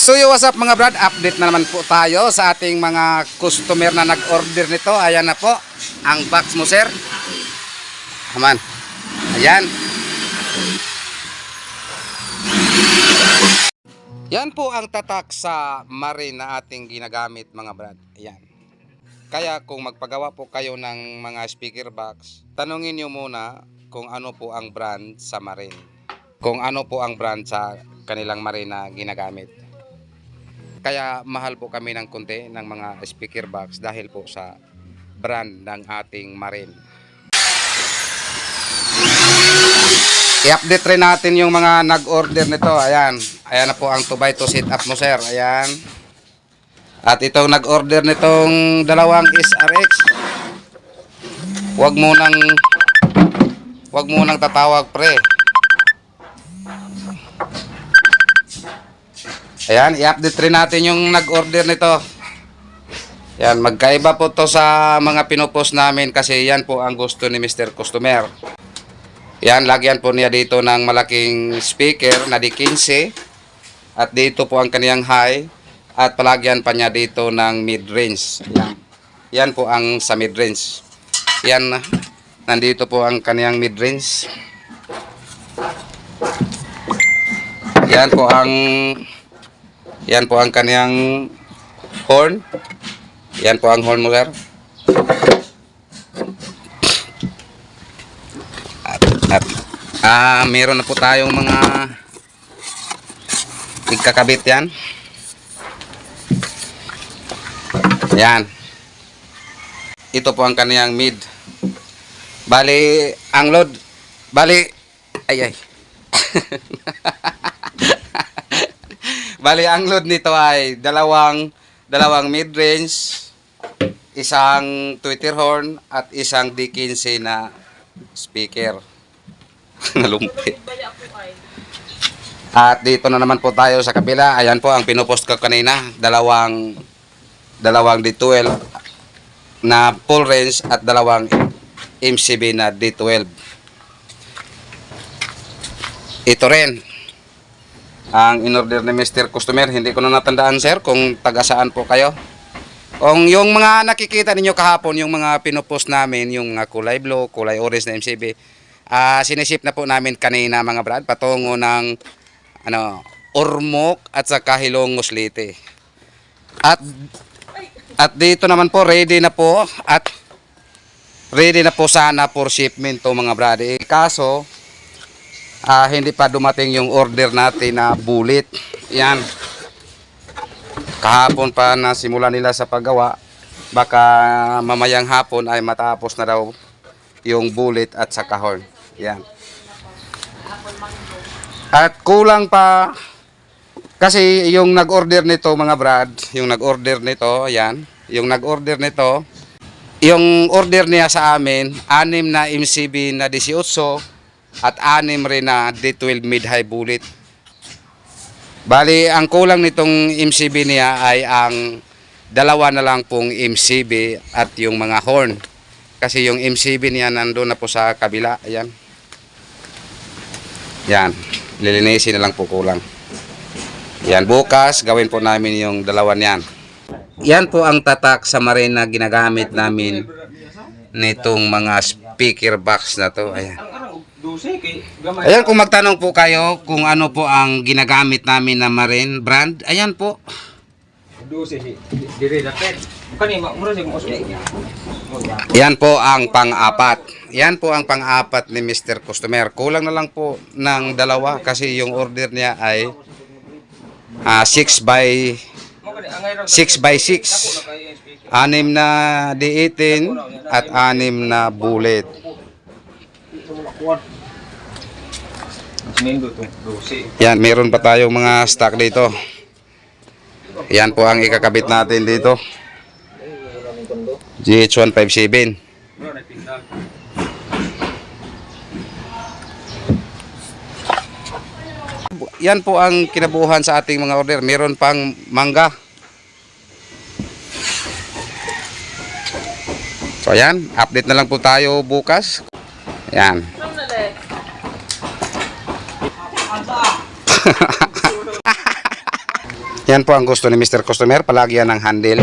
So yo, what's up mga brad, update na naman po tayo sa ating mga customer na nag-order nito. Ayan na po ang box mo sir. Aman. Ayan. Yan po ang tatak sa marine na ating ginagamit mga brad. Ayan. Kaya kung magpagawa po kayo ng mga speaker box, tanungin nyo muna kung ano po ang brand sa marine. Kung ano po ang brand sa kanilang marine na ginagamit. Kaya mahal po kami ng konti ng mga speaker box dahil po sa brand ng ating marine. I-update rin natin yung mga nag-order nito. Ayan. Ayan na po ang 2x2 setup mo sir. Ayan. At itong nag-order nitong dalawang SRX. Huwag munang tatawag pre. Ayan, i-update rin natin yung nag-order nito. Ayan, magkaiba po to sa mga pinopost namin kasi yan po ang gusto ni Mr. Customer. Ayan, lagyan po niya dito ng malaking speaker na D15. At dito po ang kaniyang high. At palagyan pa niya dito ng mid-range. Ayan. Yan po ang sa mid-range. Yan, nandito po ang kaniyang mid-range. Yan po ang kaniyang horn. Yan po ang horn mo sir. At meron na po tayong mga ikakabit yan. Yan. Ito po ang kaniyang mid. Bali ang load. Bali ay. Bali ang load nito ay dalawang mid-range, isang tweeter horn at isang D15 na speaker. Nalumpit. At dito na naman po tayo sa kabila. Ayan po ang pinopost ko kanina, dalawang D12 na full range at dalawang MCB na D12. Ito rin ang in-order ni Mr. Customer. Hindi ko na natandaan sir kung taga-saan po kayo. Kung yung mga nakikita ninyo kahapon, yung mga pinopost namin, yung kulay blue, kulay orange na MCB, siniship na po namin kanina mga brad, patungo ng Ormoc at saka Hilongos Leyte. At dito naman po, ready na po sana for shipment to mga brad. Kaso, hindi pa dumating yung order natin na bullet. Yan. Kahapon pa na simula nila sa paggawa. Baka mamayang hapon ay matapos na daw yung bullet at saka horn. Yan. At kulang pa kasi yung nag-order nito mga brad, yung nag-order nito, yan, yung nag-order nito, yung order niya sa amin, 6 na MCB na 18 at 6 rin na D12 mid-high bullet. Bali, ang kulang nitong MCB niya ay ang 2 na lang pong MCB at yung mga horn. Kasi yung MCB niya nandun na po sa kabila. Ayan. Yan. Lilinisin na lang po kulang. Yan. Bukas, gawin po namin yung 2 niyan. Yan po ang tatak sa marine na ginagamit namin nitong mga speaker box na to. Ayan. Ayan, kung magtanong po kayo kung ano po ang ginagamit namin na marine brand, ayan po. Yan po ang pang-apat. Yan po ang pang-apat ni Mr. Customer. Kulang na lang po ng 2 kasi yung order niya ay 6x6. 6 na D18 at 6 na bullet. Yan, meron pa tayong mga stock dito. Yan po ang ikakabit natin dito. GH157. Yan po ang kinabuhan sa ating mga order. Meron pang mangga. So yan, update na lang po tayo bukas. Yan. Yan po ang gusto ni Mr. Customer, palagi yan ang handle.